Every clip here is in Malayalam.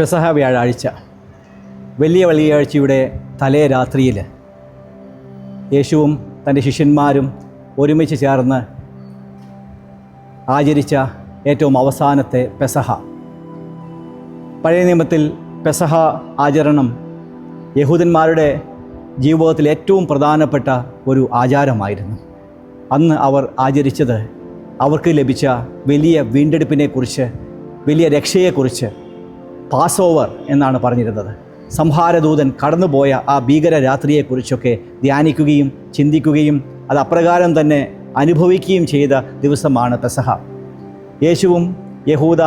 പെസഹ വ്യാഴാഴ്ച, വലിയ വെള്ളിയാഴ്ചയുടെ തലേ രാത്രിയിൽ യേശുവും തൻ്റെ ശിഷ്യന്മാരും ഒരുമിച്ച് ചേർന്ന് ആചരിച്ച ഏറ്റവും അവസാനത്തെ പെസഹ. പഴയ നിയമത്തിൽ പെസഹ ആചരണം യഹൂദന്മാരുടെ ജീവിതത്തിൽ ഏറ്റവും പ്രധാനപ്പെട്ട ഒരു ആചാരമായിരുന്നു. അന്ന് അവർ ആചരിച്ചത് അവർക്ക് ലഭിച്ച വലിയ വീണ്ടെടുപ്പിനെക്കുറിച്ച്, വലിയ രക്ഷയെക്കുറിച്ച്, പാസ് ഓവർ എന്നാണ് പറഞ്ഞിരുന്നത്. സംഹാരദൂതൻ കടന്നുപോയ ആ ഭീകര രാത്രിയെക്കുറിച്ചൊക്കെ ധ്യാനിക്കുകയും ചിന്തിക്കുകയും അത് അപ്രകാരം തന്നെ അനുഭവിക്കുകയും ചെയ്ത ദിവസമാണ് പെസഹ. യേശുവും യഹൂദ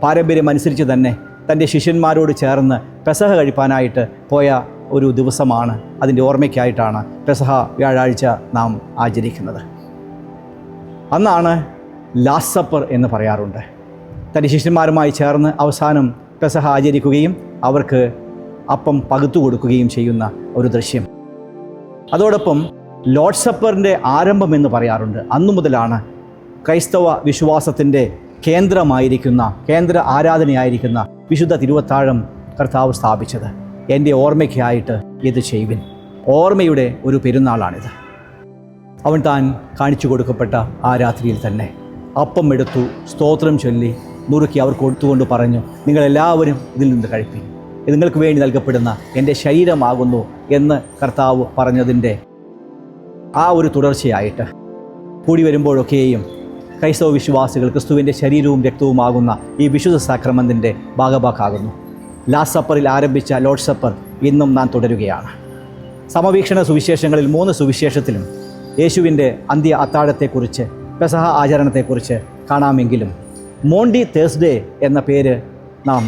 പാരമ്പര്യമനുസരിച്ച് തന്നെ തൻ്റെ ശിഷ്യന്മാരോട് ചേർന്ന് പെസഹ കഴിപ്പാനായിട്ട് പോയ ഒരു ദിവസമാണ്. അതിൻ്റെ ഓർമ്മയ്ക്കായിട്ടാണ് പെസഹ വ്യാഴാഴ്ച നാം ആചരിക്കുന്നത്. അന്നാണ് ലാസ്റ്റ് സപ്പർ എന്ന് പറയാറുണ്ട്. തൻ്റെ ശിഷ്യന്മാരുമായി ചേർന്ന് അവസാനം പെസഹ ആചരിക്കുകയും അവർക്ക് അപ്പം പകുത്തു കൊടുക്കുകയും ചെയ്യുന്ന ഒരു ദൃശ്യം. അതോടൊപ്പം ലോർഡ് സപ്പറിൻ്റെ ആരംഭം എന്ന് പറയാറുണ്ട്. അന്നു മുതലാണ് ക്രൈസ്തവ വിശ്വാസത്തിൻ്റെ കേന്ദ്രമായിരിക്കുന്ന, കേന്ദ്ര ആരാധനയായിരിക്കുന്ന വിശുദ്ധ തിരുവത്താഴം കർത്താവ് സ്ഥാപിച്ചത്. എൻ്റെ ഓർമ്മയ്ക്കായിട്ട് ഇത് ചെയ്യുവിൻ. ഓർമ്മയുടെ ഒരു പെരുന്നാളാണിത്. അവൻ താൻ കാണിച്ചു കൊടുക്കപ്പെട്ട ആ രാത്രിയിൽ തന്നെ അപ്പം എടുത്തു, സ്തോത്രം ചൊല്ലി നുറുക്കി അവർ കൊടുത്തുകൊണ്ട് പറഞ്ഞു, നിങ്ങളെല്ലാവരും ഇതിൽ നിന്ന് കഴിപ്പിൻ, ഇത് നിങ്ങൾക്ക് വേണ്ടി നൽകപ്പെടുന്ന എൻ്റെ ശരീരമാകുന്നു എന്ന് കർത്താവ് പറഞ്ഞതിൻ്റെ ആ ഒരു തുടർച്ചയായിട്ട് കൂടി വരുമ്പോഴൊക്കെയും ക്രൈസ്തവ വിശ്വാസികൾ ക്രിസ്തുവിൻ്റെ ശരീരവും രക്തവുമാകുന്ന ഈ വിശുദ്ധ സാക്രമന്തിൻ്റെ ഭാഗഭാക്കാകുന്നു. ലാസ്റ്റ് സപ്പറിൽ ആരംഭിച്ച ലോർഡ് സപ്പർ ഇന്നും നാം തുടരുകയാണ്. സമവീക്ഷണ സുവിശേഷങ്ങളിൽ 3 സുവിശേഷത്തിലും യേശുവിൻ്റെ അന്ത്യ അത്താഴത്തെക്കുറിച്ച്, പെസഹ ആചരണത്തെക്കുറിച്ച് കാണാമെങ്കിലും മോണ്ടി തേഴ്സ്ഡേ എന്ന പേര് നാം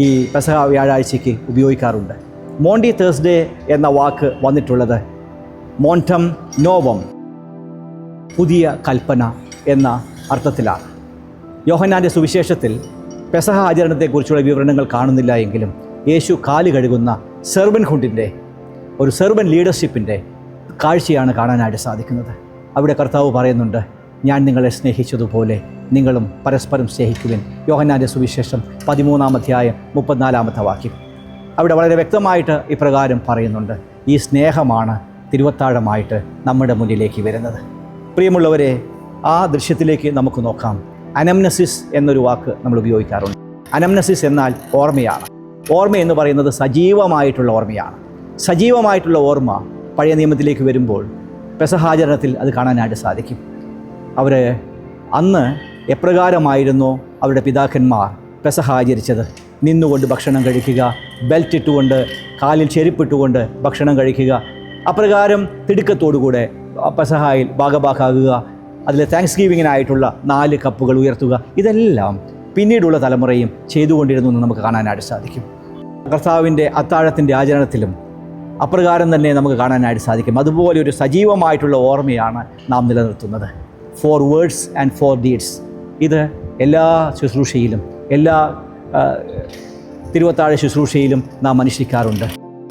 ഈ പെസഹ വ്യാഴാഴ്ചയ്ക്ക് ഉപയോഗിക്കാറുണ്ട്. മോണ്ടി തേഴ്സ്ഡേ എന്ന വാക്ക് വന്നിട്ടുള്ളത് മോണ്ടം നോവം, പുതിയ കൽപ്പന എന്ന അർത്ഥത്തിലാണ്. യോഹന്നാൻ്റെ സുവിശേഷത്തിൽ പെസഹ ആചരണത്തെക്കുറിച്ചുള്ള വിവരണങ്ങൾ കാണുന്നില്ല എങ്കിലും യേശു കാല് കഴുകുന്ന സെർവൻഹുഡിൻ്റെ, ഒരു സെർവൻ ലീഡർഷിപ്പിൻ്റെ കാഴ്ചയാണ് കാണാനായിട്ട് സാധിക്കുന്നത്. അവിടെ കർത്താവ് പറയുന്നുണ്ട്, ഞാൻ നിങ്ങളെ സ്നേഹിച്ചതുപോലെ നിങ്ങളും പരസ്പരം സ്നേഹിക്കുവിൻ. യോഹന്നാൻ്റെ സുവിശേഷം 13-ാം അധ്യായം 34-ാമത്തെ വാക്യം. അവിടെ വളരെ വ്യക്തമായിട്ട് ഇപ്രകാരം പറയുന്നുണ്ട്. ഈ സ്നേഹമാണ് തിരുവത്താഴമായിട്ട് നമ്മുടെ മുന്നിലേക്ക് വരുന്നത്. പ്രിയമുള്ളവരെ, ആ ദൃശ്യത്തിലേക്ക് നമുക്ക് നോക്കാം. അനംനസിസ് എന്നൊരു വാക്ക് നമ്മൾ ഉപയോഗിക്കാറുണ്ട്. അനംനസിസ് എന്നാൽ ഓർമ്മയാണ്. ഓർമ്മ എന്ന് പറയുന്നത് സജീവമായിട്ടുള്ള ഓർമ്മയാണ്. സജീവമായിട്ടുള്ള ഓർമ്മ പഴയ നിയമത്തിലേക്ക് വരുമ്പോൾ പെസഹാചരണത്തിൽ അത് കാണാനായിട്ട് സാധിക്കും. അവർ അന്ന് എപ്രകാരമായിരുന്നോ അവരുടെ പിതാക്കന്മാർ പെസഹ ആചരിച്ചത്, നിന്നുകൊണ്ട് ഭക്ഷണം കഴിക്കുക, ബെൽറ്റ് ഇട്ടുകൊണ്ട്, കാലിൽ ചെരുപ്പിട്ടുകൊണ്ട് ഭക്ഷണം കഴിക്കുക, അപ്രകാരം തിടുക്കത്തോടുകൂടെ പെസഹായിൽ ഭാഗഭാക്കാകുക, അതിൽ താങ്ക്സ് ഗിവിങ്ങിനായിട്ടുള്ള 4 കപ്പുകൾ ഉയർത്തുക, ഇതെല്ലാം പിന്നീടുള്ള തലമുറയും ചെയ്തുകൊണ്ടിരുന്നു എന്ന് നമുക്ക് കാണാനായിട്ട് സാധിക്കും. കർത്താവിൻ്റെ അത്താഴത്തിൻ്റെ ആചരണത്തിലും അപ്രകാരം തന്നെ നമുക്ക് കാണാനായിട്ട് സാധിക്കും. അതുപോലെ ഒരു സജീവമായിട്ടുള്ള ഓർമ്മയാണ് നാം നിലനിർത്തുന്നത്. 4 വേർഡ്സ് ആൻഡ് 4 ഡീഡ്സ്. ഇത് എല്ലാ ശുശ്രൂഷയിലും, എല്ലാ തിരുവത്താഴ ശുശ്രൂഷയിലും നാം അനുഷ്ഠിക്കാറുണ്ട്.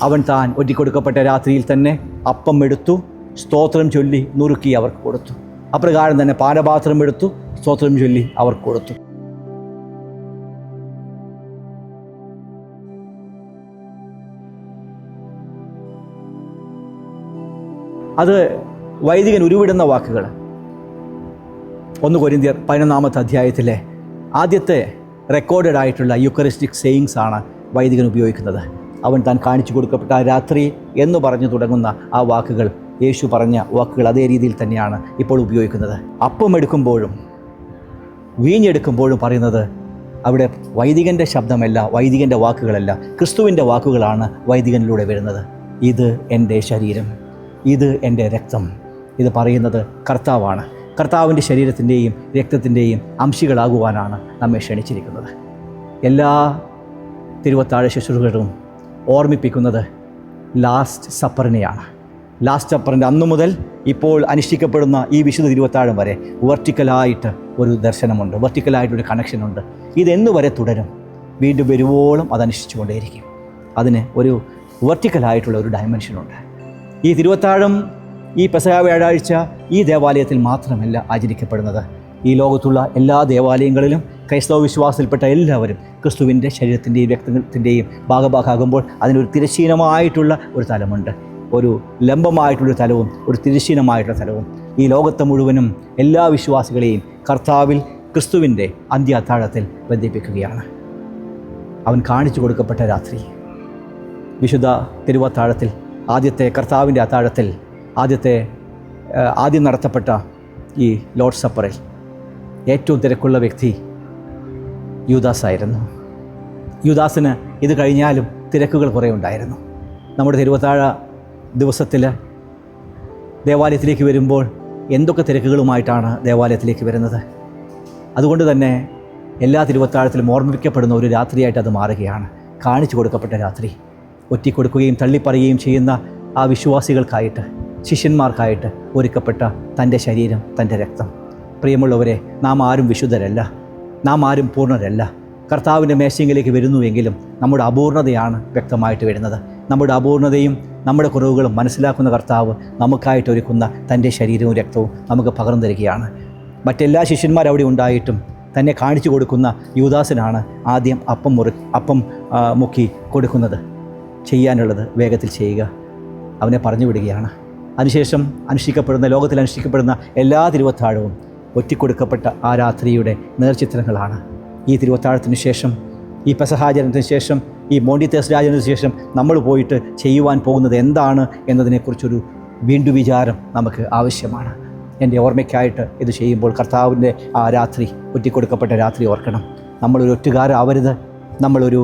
അവൻ താൻ ഒറ്റിക്കൊടുക്കപ്പെട്ട രാത്രിയിൽ തന്നെ അപ്പം എടുത്തു, സ്തോത്രം ചൊല്ലി നുറുക്കി അവർക്ക് കൊടുത്തു. അപ്രകാരം തന്നെ പാനപാത്രം എടുത്തു, സ്തോത്രം ചൊല്ലി അവർക്ക് കൊടുത്തു. അത് വൈദികൻ ഉരുവിടുന്ന വാക്കുകൾ 1 കൊരിന്ത്യർ 11-ാമത്തെ അധ്യായത്തിലെ ആദ്യത്തെ റെക്കോർഡഡ് ആയിട്ടുള്ള യൂക്കറിസ്റ്റിക് സെയിങ്സ് ആണ് വൈദികൻ ഉപയോഗിക്കുന്നത്. അവൻ താൻ കാണിച്ചു കൊടുക്കപ്പെട്ട രാത്രി എന്ന് പറഞ്ഞു തുടങ്ങുന്ന ആ വാക്കുകൾ, യേശു പറഞ്ഞ വാക്കുകൾ അതേ രീതിയിൽ തന്നെയാണ് ഇപ്പോൾ ഉപയോഗിക്കുന്നത്. അപ്പം എടുക്കുമ്പോഴും വീഞ്ഞെടുക്കുമ്പോഴും പറയുന്നത് അവിടെ വൈദികൻ്റെ ശബ്ദമല്ല, വൈദികൻ്റെ വാക്കുകളല്ല, ക്രിസ്തുവിൻ്റെ വാക്കുകളാണ് വൈദികനിലൂടെ വരുന്നത്. ഇത് എൻ്റെ ശരീരം, ഇത് എൻ്റെ രക്തം. ഇത് പറയുന്നത് കർത്താവാണ്. കർത്താവിൻ്റെ ശരീരത്തിൻ്റെയും രക്തത്തിൻ്റെയും അംശികളാകുവാനാണ് നമ്മെ ക്ഷണിച്ചിരിക്കുന്നത്. എല്ലാ തിരുവത്താഴ ശുശ്രൂഷകളും ഓർമ്മിപ്പിക്കുന്നത് ലാസ്റ്റ് സപ്പറിനെയാണ്. ലാസ്റ്റ് സപ്പറിൻ്റെ അന്നു മുതൽ ഇപ്പോൾ അനുഷ്ഠിക്കപ്പെടുന്ന ഈ വിശുദ്ധ തിരുവത്താഴം വരെ വെർട്ടിക്കലായിട്ട് ഒരു ദർശനമുണ്ട്, വെർട്ടിക്കലായിട്ടൊരു കണക്ഷനുണ്ട്. ഇതെന്നു വരെ തുടരും, വീണ്ടും വരുവോളം അത് അനുഷ്ഠിച്ചുകൊണ്ടേയിരിക്കും. അതിന് ഒരു വെർട്ടിക്കലായിട്ടുള്ള ഒരു ഡയമെൻഷനുണ്ട്. ഈ തിരുവത്താഴം, ഈ പെസഹ വ്യാഴാഴ്ച ഈ ദേവാലയത്തിൽ മാത്രമല്ല ആചരിക്കപ്പെടുന്നത്. ഈ ലോകത്തുള്ള എല്ലാ ദേവാലയങ്ങളിലും ക്രൈസ്തവ വിശ്വാസത്തിൽപ്പെട്ട എല്ലാവരും ക്രിസ്തുവിൻ്റെ ശരീരത്തിൻ്റെയും രക്തത്തിൻ്റെയും ഭാഗഭാഗമാകുമ്പോൾ അതിനൊരു തിരശ്ചീനമായിട്ടുള്ള ഒരു തലമുണ്ട്, ഒരു ലംബമായിട്ടുള്ളൊരു തലവും ഒരു തിരശ്ചീനമായിട്ടുള്ള തലവും. ഈ ലോകത്തെ മുഴുവനും എല്ലാ വിശ്വാസികളെയും കർത്താവിൽ ക്രിസ്തുവിൻ്റെ അന്ത്യ അത്താഴത്തിൽ ബന്ധിപ്പിക്കുകയാണ്. അവൻ കാണിച്ചു കൊടുക്കപ്പെട്ട രാത്രി, വിശുദ്ധ തിരുവത്താഴത്തിൽ, ആദ്യത്തെ കർത്താവിൻ്റെ അത്താഴത്തിൽ, ആദ്യം നടത്തപ്പെട്ട ഈ ലോർഡ് സപ്പറിൽ ഏറ്റവും തിരക്കുള്ള വ്യക്തി യൂദാസായിരുന്നു. യൂദാസിന് ഇത് കഴിഞ്ഞാലും തിരക്കുകൾ കുറേ ഉണ്ടായിരുന്നു. നമ്മുടെ തിരുവത്താഴ ദിവസത്തിൽ ദേവാലയത്തിലേക്ക് വരുമ്പോൾ എന്തൊക്കെ തിരക്കുകളുമായിട്ടാണ് ദേവാലയത്തിലേക്ക് വരുന്നത്. അതുകൊണ്ട് തന്നെ എല്ലാ തിരുവത്താഴത്തിലും ഓർമ്മിപ്പിക്കപ്പെടുന്ന ഒരു രാത്രിയായിട്ട് അത് മാറുകയാണ്. കാണിച്ചു കൊടുക്കപ്പെട്ട രാത്രി, ഒറ്റിക്കൊടുക്കുകയും തള്ളിപ്പറയുകയും ചെയ്യുന്ന ആ വിശ്വാസികൾക്കായിട്ട്, ശിഷ്യന്മാർക്കായിട്ട് ഒരുക്കപ്പെട്ട തൻ്റെ ശരീരം, തൻ്റെ രക്തം. പ്രിയമുള്ളവരെ, നാം ആരും വിശുദ്ധരല്ല, നാം ആരും പൂർണ്ണരല്ല. കർത്താവിൻ്റെ മേശയിലേക്ക് വരുന്നുവെങ്കിലും നമ്മുടെ അപൂർണതയാണ് വ്യക്തമായിട്ട് വരുന്നത്. നമ്മുടെ അപൂർണതയും നമ്മുടെ കുറവുകളും മനസ്സിലാക്കുന്ന കർത്താവ് നമുക്കായിട്ട് ഒരുക്കുന്ന തൻ്റെ ശരീരവും രക്തവും നമുക്ക് പകർന്നു തരികയാണ്. മറ്റെല്ലാ ശിഷ്യന്മാരവിടെ ഉണ്ടായിട്ടും തന്നെ കാണിച്ചു കൊടുക്കുന്ന യൂദാസിനാണ് ആദ്യം അപ്പം മുക്കി കൊടുക്കുന്നത്. ചെയ്യാനുള്ളത് വേഗത്തിൽ ചെയ്യുക, അവനെ പറഞ്ഞു വിടുകയാണ്. അതിനുശേഷം ലോകത്തിൽ അനുഷ്ഠിക്കപ്പെടുന്ന എല്ലാ തിരുവത്താഴവും ഒറ്റിക്കൊടുക്കപ്പെട്ട ആ രാത്രിയുടെ നേർചിത്രങ്ങളാണ്. ഈ തിരുവത്താഴത്തിന് ശേഷം, ഈ പെസഹാചരണത്തിന് ശേഷം, ഈ മോണ്ടി തേഴ്സ്ഡേ ആചരണത്തിന് ശേഷം നമ്മൾ പോയിട്ട് ചെയ്യുവാൻ പോകുന്നത് എന്താണ് എന്നതിനെക്കുറിച്ചൊരു വീണ്ടും വിചാരം നമുക്ക് ആവശ്യമാണ്. എൻ്റെ ഓർമ്മയ്ക്കായിട്ട് ഇത് ചെയ്യുമ്പോൾ കർത്താവിൻ്റെ ആ രാത്രി, ഒറ്റിക്കൊടുക്കപ്പെട്ട രാത്രി ഓർക്കണം. നമ്മളൊരു ഒറ്റുകാരാവരുത്, നമ്മളൊരു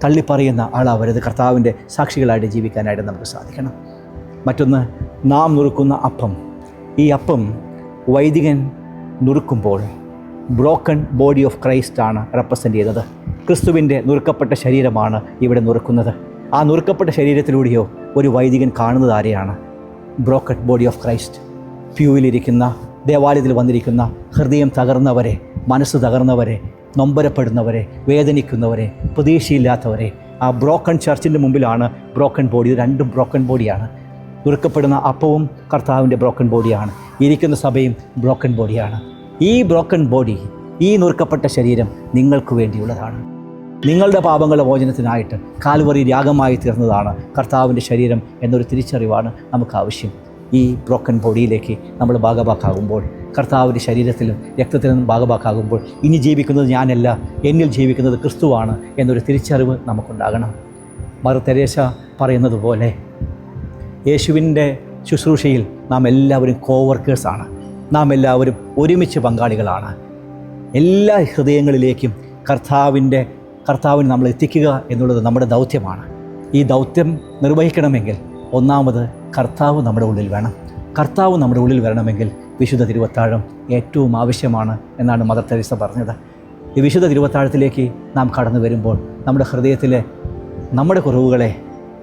തള്ളിപ്പറയുന്ന ആളാവരുത്. കർത്താവിൻ്റെ സാക്ഷികളായിട്ട് ജീവിക്കാനായിട്ട് നമുക്ക് സാധിക്കണം. മറ്റൊന്ന്, നാം നുറുക്കുന്ന അപ്പം. ഈ അപ്പം വൈദികൻ നുറുക്കുമ്പോൾ ബ്രോക്കൺ ബോഡി ഓഫ് ക്രൈസ്റ്റ് ആണ് റെപ്രസെൻ്റ് ചെയ്യുന്നത്. ക്രിസ്തുവിൻ്റെ നുറുക്കപ്പെട്ട ശരീരമാണ് ഇവിടെ നുറുക്കുന്നത്. ആ നുറുക്കപ്പെട്ട ശരീരത്തിലൂടെയോ ഒരു വൈദികൻ കാണുന്നത് ആരെയാണ്? Broken body of Christ. പ്യൂവിലിരിക്കുന്ന, ദേവാലയത്തിൽ വന്നിരിക്കുന്ന ഹൃദയം തകർന്നവരെ, മനസ്സ് തകർന്നവരെ, നൊമ്പരപ്പെടുന്നവരെ, വേദനിക്കുന്നവരെ, പ്രതീക്ഷയില്ലാത്തവരെ, ആ ബ്രോക്കൺ ചർച്ചിൻ്റെ മുമ്പിലാണ് ബ്രോക്കൺ ബോഡി. ഇത് രണ്ടും ബ്രോക്കൺ ബോഡിയാണ്. നുറുക്കപ്പെടുന്ന അപ്പവും കർത്താവിൻ്റെ ബ്രോക്കൺ ബോഡിയാണ്, ഇരിക്കുന്ന സഭയും ബ്രോക്കൺ ബോഡിയാണ്. ഈ ബ്രോക്കൺ ബോഡി, ഈ നുറുക്കപ്പെട്ട ശരീരം നിങ്ങൾക്ക് വേണ്ടിയുള്ളതാണ്. നിങ്ങളുടെ പാപങ്ങളുടെ മോചനത്തിനായിട്ട് കാൽവറി യാഗമായി തീർന്നതാണ് കർത്താവിൻ്റെ ശരീരം എന്നൊരു തിരിച്ചറിവാണ് നമുക്ക് ആവശ്യം. ഈ ബ്രോക്കൺ ബോഡിയിലേക്ക് നമ്മൾ ഭാഗഭാക്കാകുമ്പോൾ, കർത്താവിൻ്റെ ശരീരത്തിലും രക്തത്തിലും ഭാഗഭാക്കാകുമ്പോൾ, ഇനി ജീവിക്കുന്നത് ഞാനല്ല, എന്നിൽ ജീവിക്കുന്നത് ക്രിസ്തുവാണ് എന്നൊരു തിരിച്ചറിവ് നമുക്കുണ്ടാകണം. മദർ തെരേസ പറയുന്നത് പോലെ, യേശുവിൻ്റെ ശുശ്രൂഷയിൽ നാം എല്ലാവരും കോവർക്കേഴ്സാണ്, നാം എല്ലാവരും ഒരുമിച്ച് പങ്കാളികളാണ്. എല്ലാ ഹൃദയങ്ങളിലേക്കും കർത്താവിന് നമ്മൾ എത്തിക്കുക എന്നുള്ളത് നമ്മുടെ ദൗത്യമാണ്. ഈ ദൗത്യം നിർവഹിക്കണമെങ്കിൽ ഒന്നാമത് കർത്താവ് നമ്മുടെ ഉള്ളിൽ വേണം. കർത്താവ് നമ്മുടെ ഉള്ളിൽ വരണമെങ്കിൽ വിശുദ്ധ തിരുവത്താഴം ഏറ്റവും ആവശ്യമാണ് എന്നാണ് മദർ തെരേസ പറഞ്ഞത്. ഈ വിശുദ്ധ തിരുവത്താഴത്തിലേക്ക് നാം കടന്നു വരുമ്പോൾ നമ്മുടെ ഹൃദയത്തിലെ നമ്മുടെ കുറവുകളെ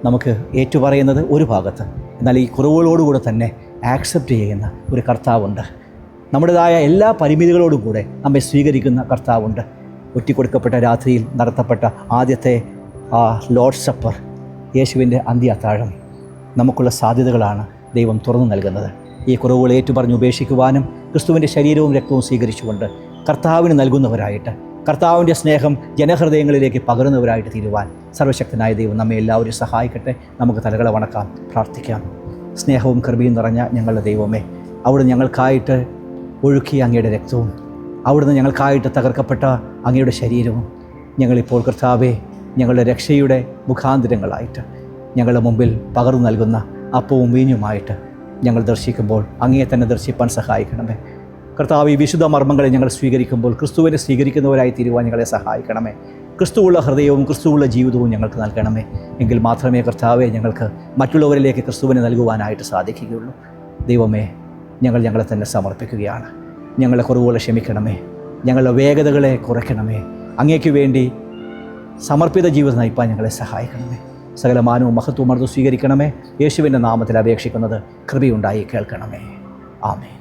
നമുക്ക് ഏറ്റുപറയുന്നത് ഒരു ഭാഗത്ത്, എന്നാൽ ഈ കുറവുകളോടുകൂടെ തന്നെ ആക്സെപ്റ്റ് ചെയ്യുന്ന ഒരു കർത്താവുണ്ട്. നമ്മുടേതായ എല്ലാ പരിമിതികളോടും കൂടെ നമ്മെ സ്വീകരിക്കുന്ന കർത്താവുണ്ട്. ഒറ്റിക്കൊടുക്കപ്പെട്ട രാത്രിയിൽ നടത്തപ്പെട്ട ആദ്യത്തെ ലോർഡ് സപ്പർ, യേശുവിൻ്റെ അന്ത്യ അത്താഴം, നമുക്കുള്ള സാധ്യതകളാണ് ദൈവം തുറന്നു നൽകുന്നത്. ഈ കുറവുകൾ ഏറ്റുപറഞ്ഞ് ഉപേക്ഷിക്കുവാനും ക്രിസ്തുവിൻ്റെ ശരീരവും രക്തവും സ്വീകരിച്ചുകൊണ്ട് കർത്താവിന് നൽകുന്നവരായിട്ട്, കർത്താവിൻ്റെ സ്നേഹം ജനഹൃദയങ്ങളിലേക്ക് പകരുന്നവരായിട്ട് തീരുവാൻ സർവശക്തനായ ദൈവം നമ്മെ എല്ലാവരും സഹായിക്കട്ടെ. നമുക്ക് തലകളെ വണക്കാം, പ്രാർത്ഥിക്കാം. സ്നേഹവും കൃപയും നിറഞ്ഞ ഞങ്ങളുടെ ദൈവമേ, അവിടുന്ന് ഞങ്ങൾക്കായിട്ട് ഒഴുക്കിയ അങ്ങയുടെ രക്തവും, അവിടുന്ന് ഞങ്ങൾക്കായിട്ട് തകർക്കപ്പെട്ട അങ്ങയുടെ ശരീരവും ഞങ്ങളിപ്പോൾ കർത്താവേ ഞങ്ങളുടെ രക്ഷയുടെ മുഖാന്തരങ്ങളായിട്ട് ഞങ്ങളുടെ മുമ്പിൽ പകർന്നു നൽകുന്ന അപ്പവും വീഞ്ഞുമായിട്ട് ഞങ്ങൾ ദർശിക്കുമ്പോൾ അങ്ങയെ തന്നെ ദർശിപ്പാൻ സഹായിക്കണമേ. കർത്താവ്, ഈ വിശുദ്ധ മർമ്മങ്ങളെ ഞങ്ങൾ സ്വീകരിക്കുമ്പോൾ ക്രിസ്തുവിനെ സ്വീകരിക്കുന്നവരായി തീരുവാൻ ഞങ്ങളെ സഹായിക്കണമേ. ക്രിസ്തുവുള്ള ഹൃദയവും ക്രിസ്തുവുള്ള ജീവിതവും ഞങ്ങൾക്ക് നൽകണമേ. എങ്കിൽ മാത്രമേ കർത്താവെ ഞങ്ങൾക്ക് മറ്റുള്ളവരിലേക്ക് ക്രിസ്തുവിനെ നൽകുവാനായിട്ട് സാധിക്കുകയുള്ളൂ. ദൈവമേ, ഞങ്ങളെ തന്നെ സമർപ്പിക്കുകയാണ്. ഞങ്ങളെ കുറവുകളെ ക്ഷമിക്കണമേ, ഞങ്ങളുടെ വേഗതകളെ കുറയ്ക്കണമേ. അങ്ങേക്ക് വേണ്ടി സമർപ്പിത ജീവിതം നയിപ്പാൻ ഞങ്ങളെ സഹായിക്കണമേ. സകല മാനവും മഹത്വവും മർദ്ദം സ്വീകരിക്കണമേ. യേശുവിൻ്റെ നാമത്തിൽ അപേക്ഷിക്കുന്നത് കൃപയുണ്ടായി കേൾക്കണമേ. ആമേൻ.